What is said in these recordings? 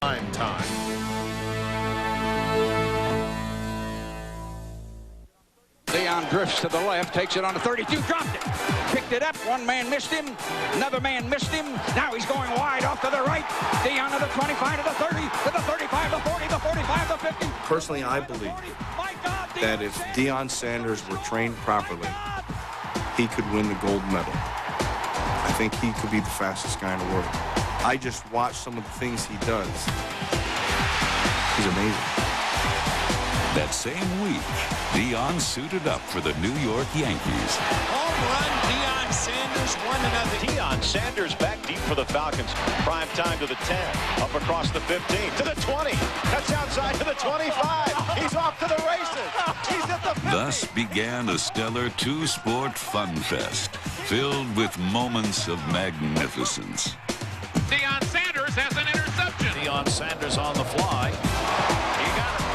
Time. Deion drifts to the left, takes it on the 32, dropped it. Picked it up, one man missed him, another man missed him. Now he's going wide off to the right. Deion to the 25, to the 30, to the 35, the 40, the 45, the 50. Personally, I believe that if Deion Sanders were trained properly, he could win the gold medal. I think he could be the fastest guy in the world. I just watch some of the things he does. He's amazing. That same week, Deion suited up for the New York Yankees. Home run, Deion Sanders, 1-0. Deion Sanders back deep for the Falcons. Prime time to the 10, up across the 15, to the 20. Cuts outside to the 25. He's off to the races. He's at the 50. Thus began a stellar two-sport fun fest, filled with moments of magnificence. Deion Sanders has an interception. Deion Sanders on the fly. He got it.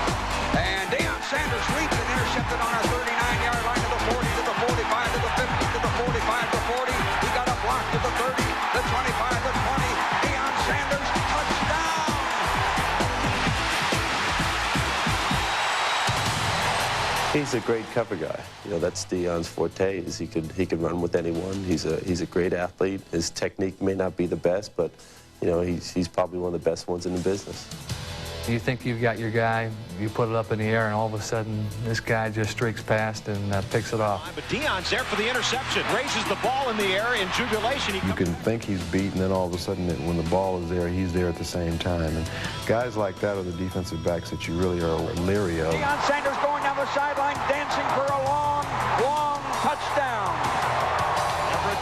And Deion Sanders leaps and intercepted on a 39-yard line to the 40, to the 45, to the 50, to the 45, to 40. He got a block to the 30, the 25, the 20. Deion Sanders, touchdown! He's a great cover guy. You know, that's Deion's forte. Is he could run with anyone. He's a great athlete. His technique may not be the best, but you know, he's probably one of the best ones in the business. You think you've got your guy, you put it up in the air, and all of a sudden, this guy just streaks past and picks it off. But Deion's there for the interception. Raises the ball in the air in jubilation. You can think he's beat, and then all of a sudden, when the ball is there, he's there at the same time. And guys like that are the defensive backs that you really are leery of. Deion Sanders going down the sideline, dancing for a long, long touchdown.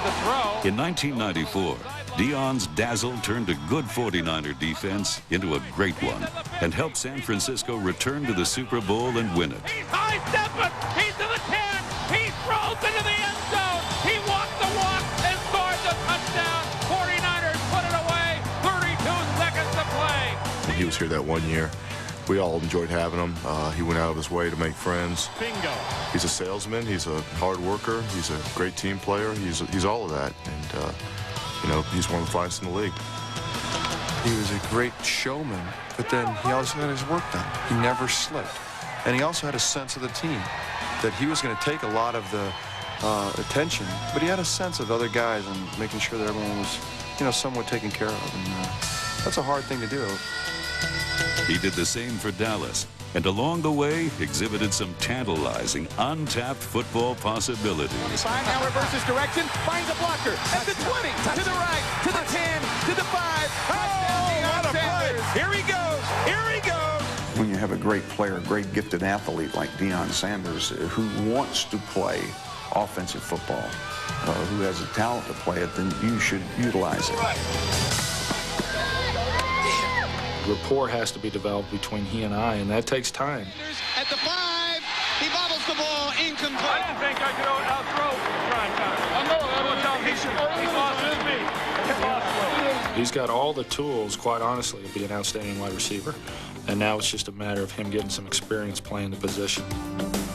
The throw. In 1994, Deion's dazzle turned a good 49er defense into a great one and helped San Francisco return to the Super Bowl and win it. He's high-stepping. He's to the 10. He throws into the end zone. He walked the walk and scored the touchdown. 49ers put it away. 32 seconds to play. When he was here that 1 year, we all enjoyed having him. He went out of his way to make friends. Bingo. He's a salesman. He's a hard worker. He's a great team player. He's all of that. And, you know, he's one of the finest in the league. He was a great showman, but then he also had his work done. He never slipped. And he also had a sense of the team, that he was going to take a lot of the attention, but he had a sense of other guys and making sure that everyone was, you know, somewhat taken care of. And that's a hard thing to do. He did the same for Dallas, and along the way exhibited some tantalizing, untapped football possibilities. Now reverses direction, finds a blocker at the 20, to the right, to the 10, to the 5. Touchdown, Deion Sanders. Here he goes. Here he goes. When you have a great player, a great gifted athlete like Deion Sanders, who wants to play offensive football, who has the talent to play it, then you should utilize it. Rapport has to be developed between he and I, and that takes time. At the 5, he bobbles the ball, incomplete. I didn't think I could outthrow prime time. He's got all the tools, quite honestly, to be an outstanding wide receiver, and now it's just a matter of him getting some experience playing the position.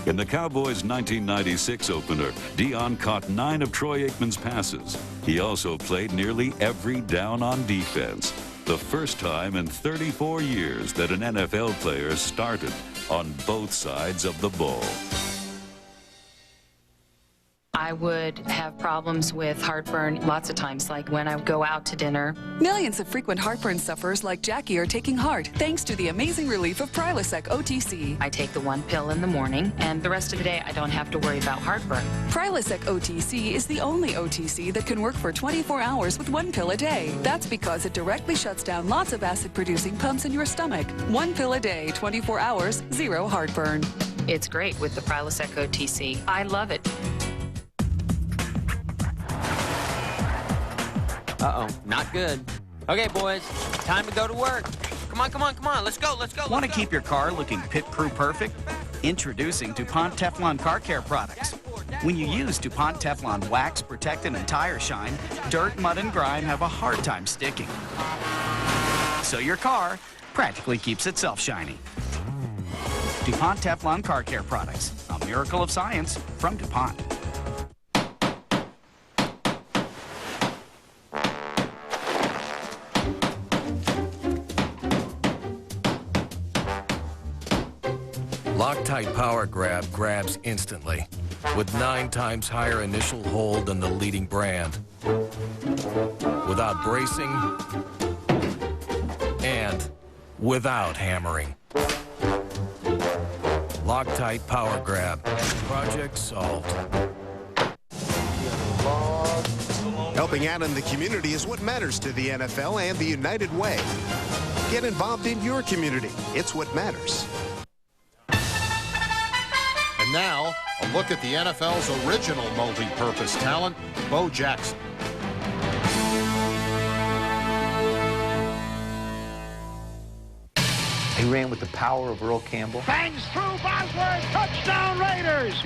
In the Cowboys' 1996 opener, Deion caught 9 of Troy Aikman's passes. He also played nearly every down on defense. The first time in 34 years that an NFL player started on both sides of the ball. I would have problems with heartburn lots of times, like when I go out to dinner. Millions of frequent heartburn sufferers like Jackie are taking heart thanks to the amazing relief of Prilosec OTC. I take the 1 pill in the morning, and the rest of the day I don't have to worry about heartburn. Prilosec OTC is the only OTC that can work for 24 hours with 1 pill a day. That's because it directly shuts down lots of acid-producing pumps in your stomach. 1 pill a day, 24 hours, 0 heartburn. It's great with the Prilosec OTC. I love it. Uh-oh, not good. Okay, boys, time to go to work. Come on, come on, come on. Let's go, let's go. Want to keep your car looking pit crew perfect? Introducing DuPont Teflon Car Care products. When you use DuPont Teflon Wax, Protectant, and Tire Shine, dirt, mud, and grime have a hard time sticking. So your car practically keeps itself shiny. DuPont Teflon Car Care products. A miracle of science from DuPont. Loctite Power Grab grabs instantly, with 9 times higher initial hold than the leading brand. Without bracing and without hammering. Loctite Power Grab. Project solved. Helping out in the community is what matters to the NFL and the United Way. Get involved in your community. It's what matters. And now, a look at the NFL's original multi-purpose talent, Bo Jackson. He ran with the power of Earl Campbell. Bangs through Bosworth. Touchdown Raiders.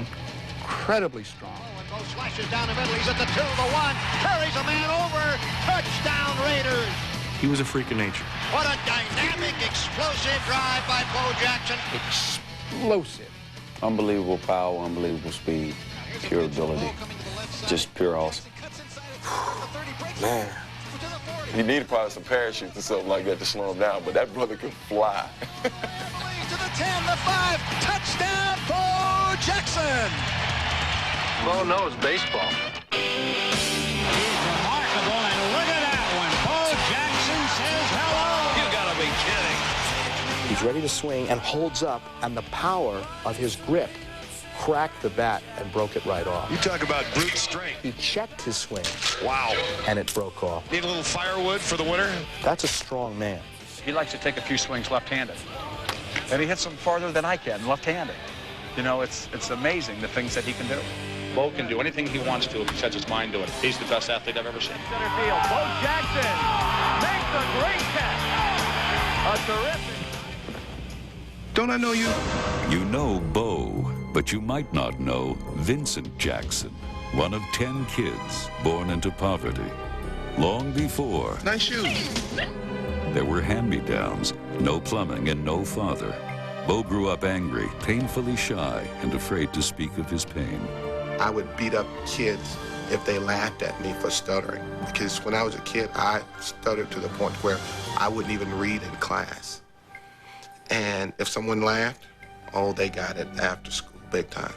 Incredibly strong. Bo slashes down the middle. He's at the 2, the 1. Carries a man over. Touchdown Raiders. He was a freak of nature. What a dynamic, explosive drive by Bo Jackson. Explosive. Unbelievable power, unbelievable speed, pure ability, just pure awesome. Man, you need probably some parachutes or something like that to slow him down, but that brother could fly. To the 10, the 5, touchdown, Bo Jackson. Bo knows baseball. He's remarkable, and look at that one. Bo Jackson says hello. You gotta be kidding. He's ready to swing and holds up, and the power of his grip cracked the bat and broke it right off. You talk about brute strength. He checked his swing. Wow. And it broke off. Need a little firewood for the winter? That's a strong man. He likes to take a few swings left-handed. And he hits them farther than I can, left-handed. You know, it's amazing the things that he can do. Bo can do anything he wants to if he sets his mind to it. He's the best athlete I've ever seen. Center field. Bo Jackson makes a great catch. A terrific. Don't I know you? You know Bo, but you might not know Vincent Jackson, one of 10 kids born into poverty. Long before, Nice shoes. there were hand-me-downs, no plumbing, and no father. Bo grew up angry, painfully shy, and afraid to speak of his pain. I would beat up kids if they laughed at me for stuttering. Because when I was a kid, I stuttered to the point where I wouldn't even read in class. And if someone laughed, oh, they got it after school, big time.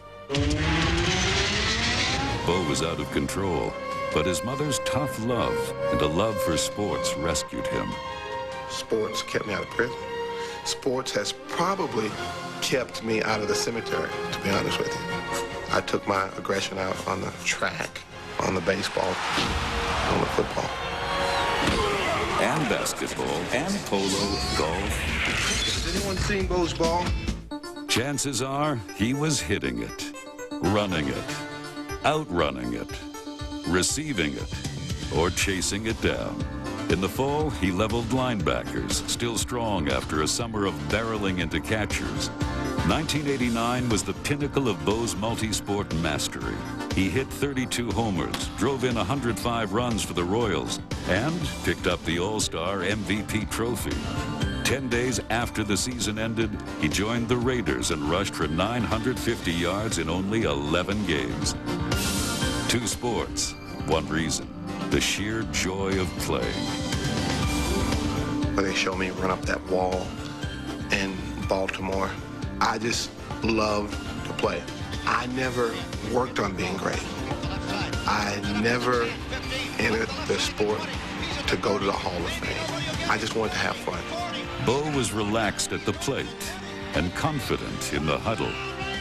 Bo was out of control, but his mother's tough love and a love for sports rescued him. Sports kept me out of prison. Sports has probably kept me out of the cemetery, to be honest with you. I took my aggression out on the track, on the baseball, on the football. And basketball, and polo, golf. Has anyone seen Bo's ball? Chances are he was hitting it, running it, outrunning it, receiving it, or chasing it down. In the fall, he leveled linebackers, still strong after a summer of barreling into catchers. 1989 was the pinnacle of Bo's multi-sport mastery. He hit 32 homers, drove in 105 runs for the Royals, and picked up the All-Star MVP trophy. 10 days after the season ended, he joined the Raiders and rushed for 950 yards in only 11 games. 2 sports, 1 reason, the sheer joy of playing. When they show me run up that wall in Baltimore, I just love to play. I never worked on being great. I never entered the sport to go to the Hall of Fame. I just wanted to have fun. Bo was relaxed at the plate and confident in the huddle,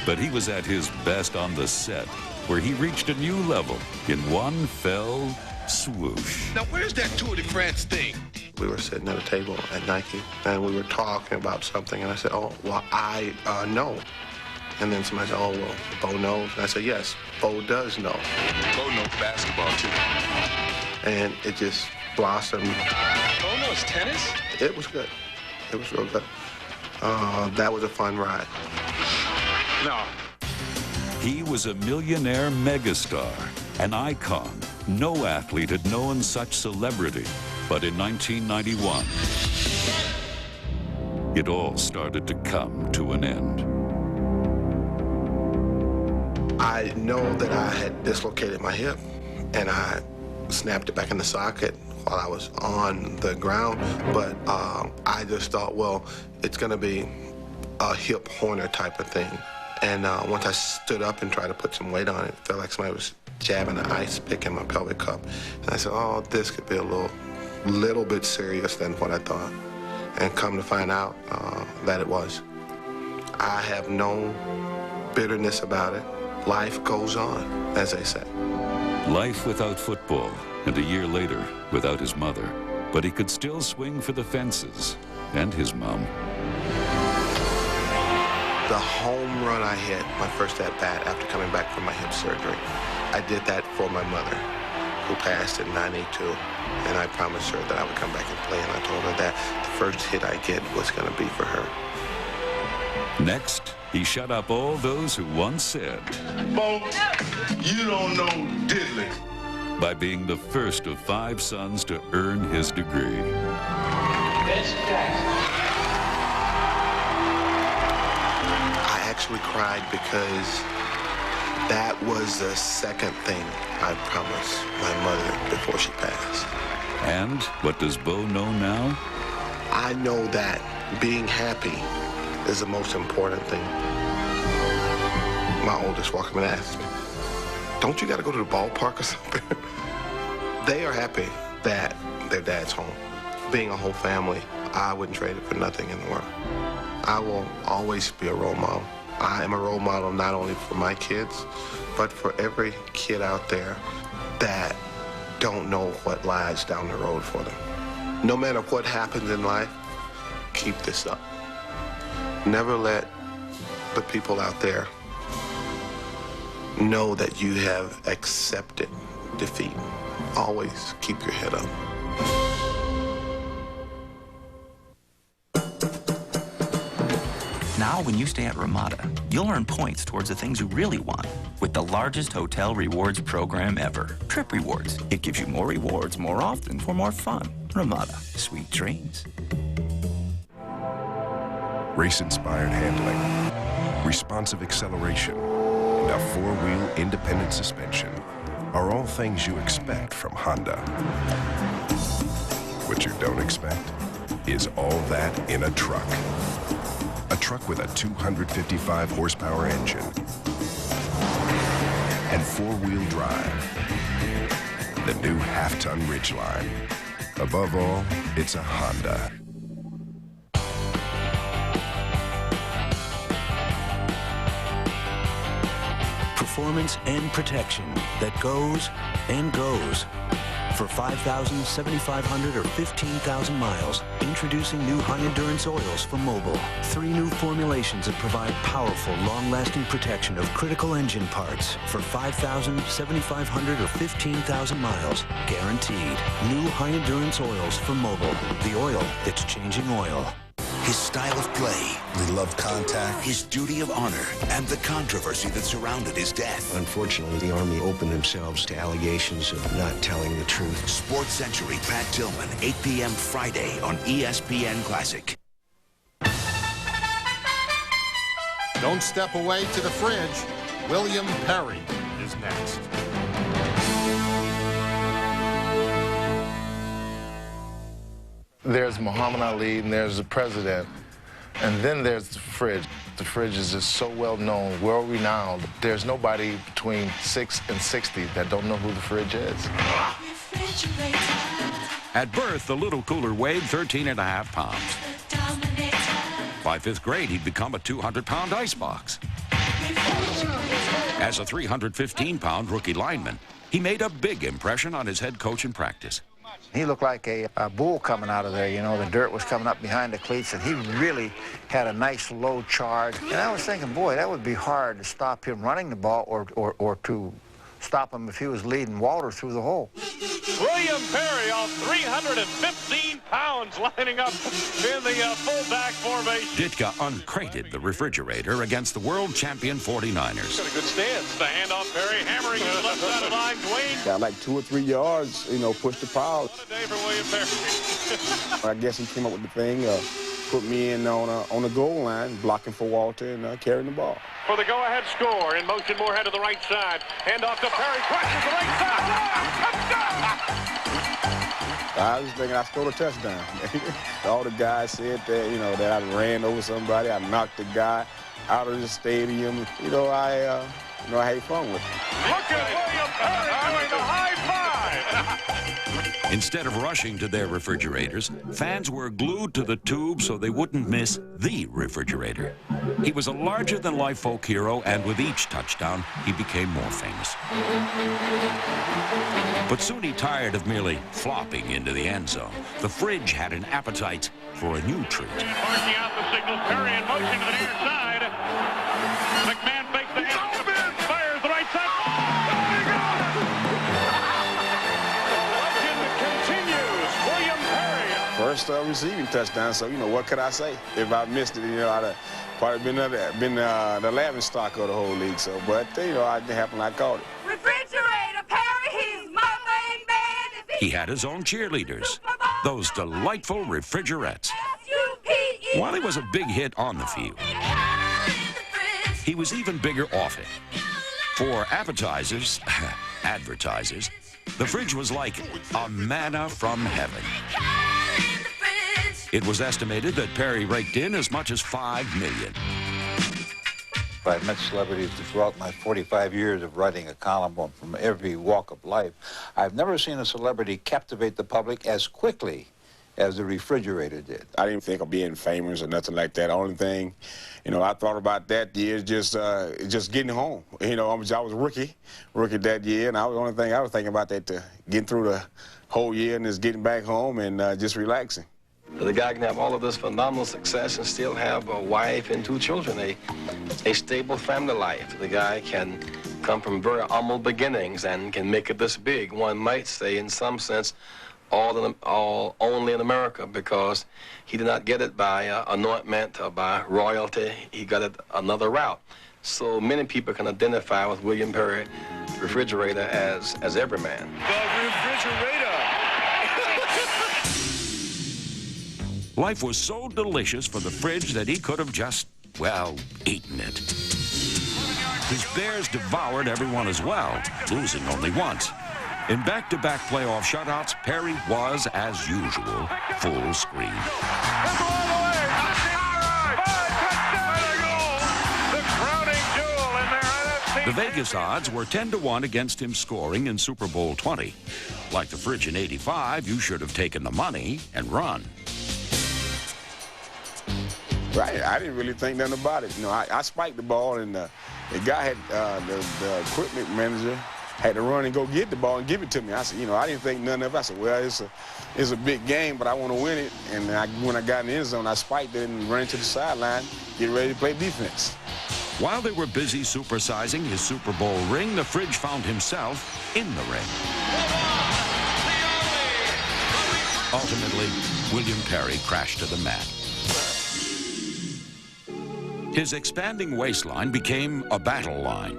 but he was at his best on the set, where he reached a new level in one fell swoosh. Now, where's that Tour de France thing? We were sitting at a table at Nike, and we were talking about something, and I said, oh, well, I know. And then somebody said, oh, well, Bo knows. And I said, yes, Bo does know. Bo knows basketball, too. And it just blossomed. Bo knows tennis? It was good. It was real good. That was a fun ride. No. He was a millionaire megastar, an icon. No athlete had known such celebrity. But in 1991, it all started to come to an end. I know that I had dislocated my hip, and I snapped it back in the socket while I was on the ground, but I just thought, well, it's going to be a hip horner type of thing. And once I stood up and tried to put some weight on it, it felt like somebody was jabbing an ice pick in my pelvic cup. And I said, oh, this could be a little bit serious than what I thought. And come to find out that it was. I have no bitterness about it. Life goes on, as they say. Life without football, and a year later, without his mother. But he could still swing for the fences, and his mom. The home run I hit, my first at-bat after coming back from my hip surgery, I did that for my mother, who passed in '92. And I promised her that I would come back and play, and I told her that the first hit I get was going to be for her. Next, he shut up all those who once said, Bo, you don't know diddly. By being the first of 5 sons to earn his degree. I actually cried because that was the second thing I promised my mother before she passed. And what does Bo know now? I know that being happy is the most important thing. My oldest walked up and asked me, don't you got to go to the ballpark or something? They are happy that their dad's home. Being a whole family, I wouldn't trade it for nothing in the world. I will always be a role model. I am a role model not only for my kids, but for every kid out there that don't know what lies down the road for them. No matter what happens in life, keep this up. Never let the people out there know that you have accepted defeat. Always keep your head up. Now, when you stay at Ramada, you'll earn points towards the things you really want with the largest hotel rewards program ever, Trip Rewards. It gives you more rewards more often for more fun. Ramada, sweet dreams. Race-inspired handling, responsive acceleration, and a 4-wheel independent suspension are all things you expect from Honda. What you don't expect is all that in a truck. A truck with a 255 horsepower engine and 4-wheel drive. The new half-ton Ridgeline. Above all, it's a Honda. Performance and protection that goes and goes. For 5,000, 7,500, or 15,000 miles, introducing new high-endurance oils from Mobil. 3 new formulations that provide powerful, long-lasting protection of critical engine parts. For 5,000, 7,500, or 15,000 miles, guaranteed. New high-endurance oils from Mobil. The oil that's changing oil. His style of play, the love contact, his duty of honor, and the controversy that surrounded his death. Unfortunately, the Army opened themselves to allegations of not telling the truth. Sports Century, Pat Tillman, 8 p.m. Friday on ESPN Classic. Don't step away to the fridge. William Perry is next. There's Muhammad Ali, and there's the president, and then there's the fridge. The fridge is just so well known, world-renowned. There's nobody between 6 and 60 that don't know who the fridge is. At birth, the little cooler weighed 13.5 pounds. By 5th grade, he'd become a 200-pound icebox. As a 315-pound rookie lineman, he made a big impression on his head coach in practice. He looked like a bull coming out of there, you know. The dirt was coming up behind the cleats, and he really had a nice low charge. And I was thinking, boy, that would be hard to stop him running the ball or to stop him if he was leading Walter through the hole. William Perry on 315 pounds lining up in the fullback formation. Ditka uncrated the refrigerator against the world champion 49ers. Got a good stance. The handoff, Perry hammering to the left side of the line. Dwayne. Got like 2 or 3 yards, you know, push the pile. What a day for William Perry. I guess he came up with the thing, put me in on the goal line, blocking for Walter and carrying the ball. For the go-ahead score, in motion Moorhead to the right side. Handoff to Perry, crosses the right side. I was thinking I scored a touchdown. All the guys said that, you know, that I ran over somebody, I knocked a guy out of the stadium. You know, I had fun with it. Look at William Perry doing the high five. Instead of rushing to their refrigerators, fans were glued to the tube so they wouldn't miss the refrigerator. He was a larger-than-life folk hero, and with each touchdown, he became more famous. But soon he tired of merely flopping into the end zone. The fridge had an appetite for a new treat. Marking out the signal, Perry in motion to the near side. McMahon fakes the hand, fires the right side. Oh, he got it! The legend continues. William Perry. First receiving touchdown, so, you know, what could I say? If I missed it, you know, I'd have probably been the laughing stock of the whole league. So, but, you know, it happened, I caught it. Refrigerator, Perry, he's my main man. He had his own cheerleaders, those delightful refrigerettes. While he was a big hit on the field, he was even bigger off it. For appetizers, advertisers, the fridge was like a manna from heaven. It was estimated that Perry raked in as much as $5 million. I've met celebrities throughout my 45 years of writing a column from every walk of life. I've never seen a celebrity captivate the public as quickly as the refrigerator did. I didn't think of being famous or nothing like that. The only thing, you know, I thought about that year is just getting home. You know, I was rookie that year, and the only thing I was thinking about that getting through the whole year and just getting back home and just relaxing. The guy can have all of this phenomenal success and still have a wife and 2 children, a stable family life. The guy can come from very humble beginnings and can make it this big. One might say, in some sense, all only in America, because he did not get it by anointment or by royalty. He got it another route. So many people can identify with William Perry, refrigerator, as every man. The refrigerator. Life was so delicious for the fridge that he could have just, well, eaten it. His Bears devoured everyone as well, losing only once. In back-to-back playoff shutouts, Perry was, as usual, full screen. The Vegas odds were 10-1 against him scoring in Super Bowl 20. Like the fridge in '85, you should have taken the money and run. Right, I didn't really think nothing about it. You know, I spiked the ball, and the guy had, the equipment manager had to run and go get the ball and give it to me. I said, you know, I didn't think nothing of it. I said, well, it's a big game, but I want to win it. And when I got in the end zone, I spiked it and ran to the sideline, get ready to play defense. While they were busy supersizing his Super Bowl ring, the fridge found himself in the ring. Ultimately, William Perry crashed to the mat. His expanding waistline became a battle line.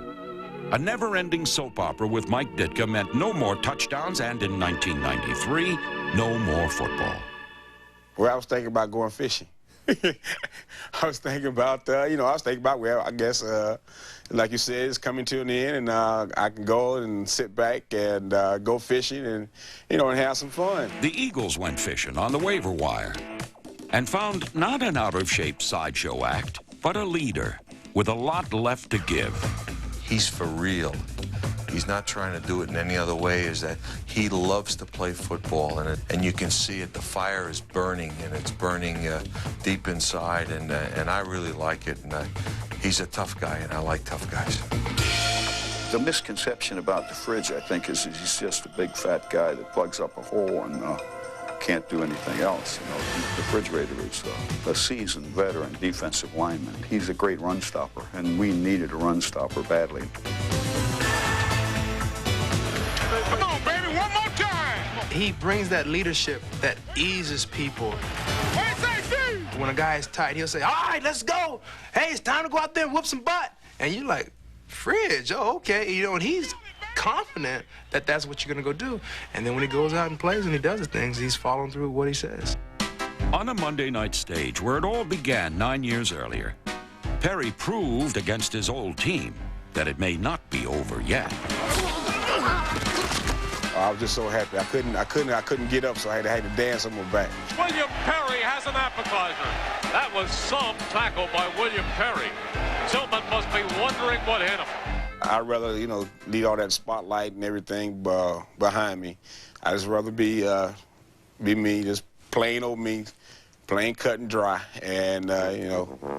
A never-ending soap opera with Mike Ditka meant no more touchdowns, and in 1993, no more football. Well, I was thinking about going fishing. I was thinking about, well, I guess, like you said, it's coming to an end, and I can go and sit back and go fishing and, and have some fun. The Eagles went fishing on the waiver wire and found not an out-of-shape sideshow act, but a leader with a lot left to give. He's for real. He's not trying to do it in any other way. Is that he loves to play football, and you can see it. The fire is burning, and it's burning deep inside, and I really like it. And he's a tough guy, and I like tough guys. The misconception about the fridge, I think, is he's just a big fat guy that plugs up a hole and can't do anything else. You know, the refrigerator is a seasoned veteran defensive lineman. He's a great run stopper, and we needed a run stopper badly. Come on, baby, one more time. He brings that leadership that eases people. When a guy is tight, he'll say, all right, let's go. Hey, it's time to go out there and whoop some butt. And you're like, fridge, oh, okay. And he's confident that that's what you're going to go do. And then when he goes out and plays and he does the things, he's following through with what he says. On a Monday night stage where it all began 9 years earlier, Perry proved against his old team that it may not be over yet. I was just so happy. I couldn't get up, so I had to dance on my back. William Perry has an appetizer. That was some tackle by William Perry. Tillman must be wondering what hit him. I'd rather, leave all that spotlight and everything behind me. I'd just rather be me, just plain old me, plain cut and dry, and,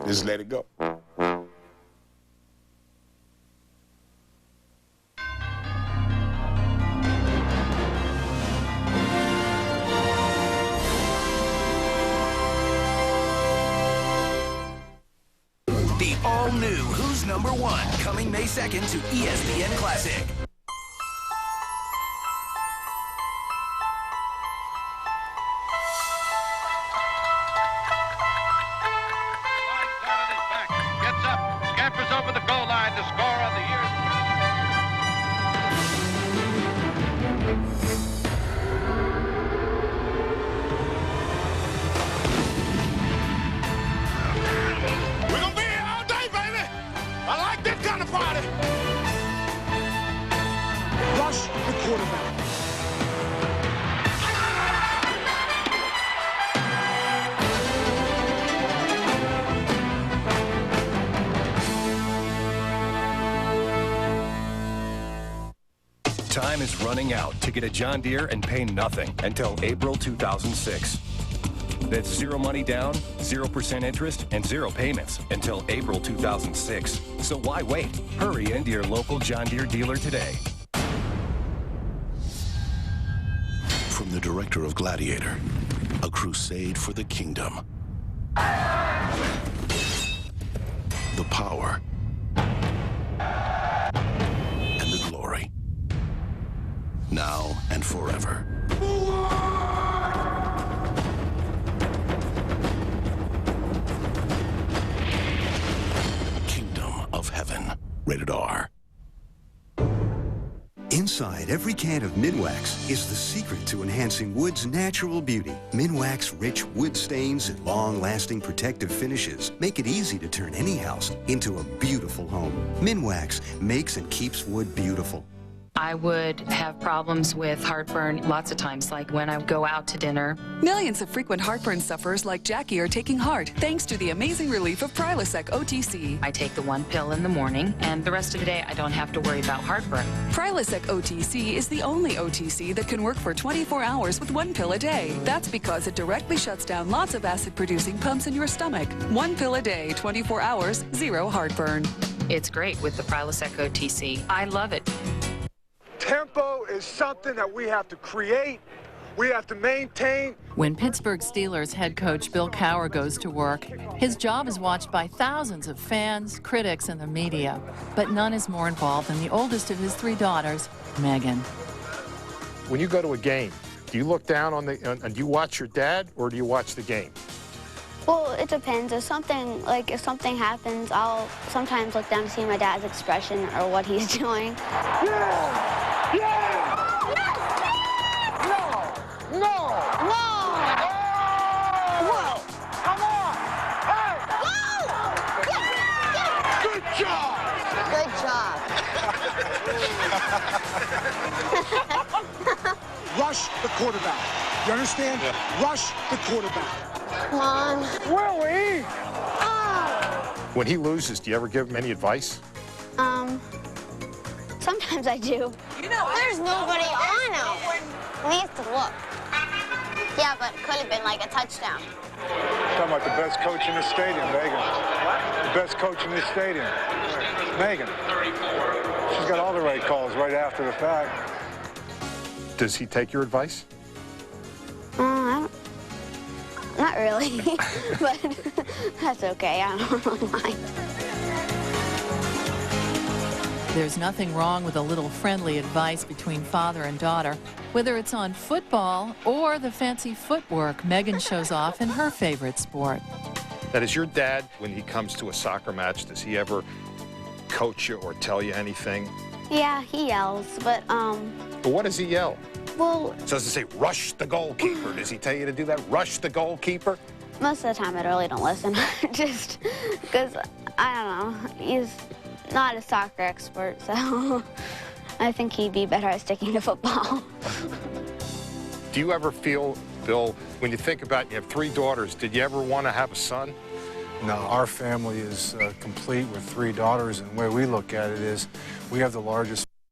just let it go. The all-new Who's Number One, coming May 2nd to ESPN Classic. Gets up, scampers over the goal line to score on the year. We're gonna be here all day, baby. I like this kind of party. Rush the quarterback. Time is running out to get a John Deere and pay nothing until April 2006. That's zero money down, 0% interest, and zero payments until April 2006. So why wait? Hurry into your local John Deere dealer today. From the director of Gladiator, a crusade for the kingdom. The power. And the glory. Now and forever. Kingdom of Heaven. Rated R. Inside every can of Minwax is the secret to enhancing wood's natural beauty. Minwax rich wood stains and long-lasting protective finishes make it easy to turn any house into a beautiful home. Minwax makes and keeps wood beautiful. I would have problems with heartburn lots of times, like when I go out to dinner. Millions of frequent heartburn sufferers like Jackie are taking heart thanks to the amazing relief of Prilosec OTC. I take the one pill in the morning, and the rest of the day I don't have to worry about heartburn. Prilosec OTC is the only OTC that can work for 24 hours with one pill a day. That's because it directly shuts down lots of acid-producing pumps in your stomach. One pill a day, 24 hours, zero heartburn. It's great with the Prilosec OTC. I love it. Tempo is something that we have to create, we have to maintain. When Pittsburgh Steelers head coach Bill Cowher goes to work, his job is watched by thousands of fans, critics, and the media. But none is more involved than the oldest of his three daughters, Megan. When you go to a game, do you look down on do you watch your dad or do you watch the game? Well, it depends. If something happens, I'll sometimes look down to see my dad's expression or what he's doing. Yeah! Yeah! No! No! No! Whoa! Come on! Hey! Good job! Good job. Rush the quarterback. You understand? Yeah. Rush the quarterback. Come on. Willie! When he loses, do you ever give him any advice? Sometimes I do. There's nobody on him. We have to look. Yeah, but it could have been like a touchdown. Talking about the best coach in the stadium, Megan. The best coach in this stadium. Megan. She's got all the right calls right after the fact. Does he take your advice? Not really, but that's okay. I don't really mind. There's nothing wrong with a little friendly advice between father and daughter, whether it's on football or the fancy footwork Megan shows off in her favorite sport. That is, your dad, when he comes to a soccer match, does he ever coach you or tell you anything? Yeah, he yells, but But what does he yell? Well, So does he say, rush the goalkeeper? Does he tell you to do that? Rush the goalkeeper? most of the time I really don't listen, just because, I don't know, he's not a soccer expert, so I think he'd be better at sticking to football. Do you ever feel, Bill, when you think about you have 3 daughters, did you ever want to have a son? No, our family is complete with 3 daughters, and the way we look at it is we have the largest